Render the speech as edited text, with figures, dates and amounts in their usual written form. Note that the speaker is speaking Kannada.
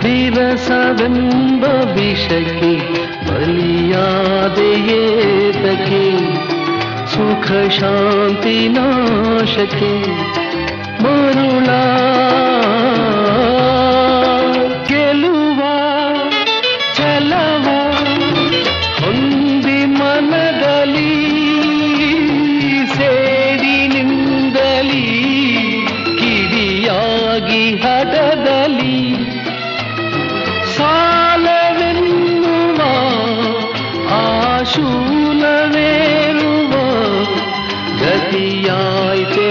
ವಿರಸವೆಂಬ ವಿಷಕ್ಕೆ ಬಲಿಯಾದೆಯೇತಕ್ಕೆ ಸುಖ ಶಾಂತಿ ನಾಶಕ್ಕೆ ಮರುಳ ಗೆಲುವ ಛಲವ ಹೊಂದಿ ಮನದಲ್ಲಿ ಸೇಡಿನಿಂದಲಿ ಕಿಡಿಯಾಗಿ ಹಠದಲ್ಲಿ ಸಾಲವೆನ್ನುವ ಆಶೂಲವೇರುವ ಗತಿಯಾಯ್ತೆ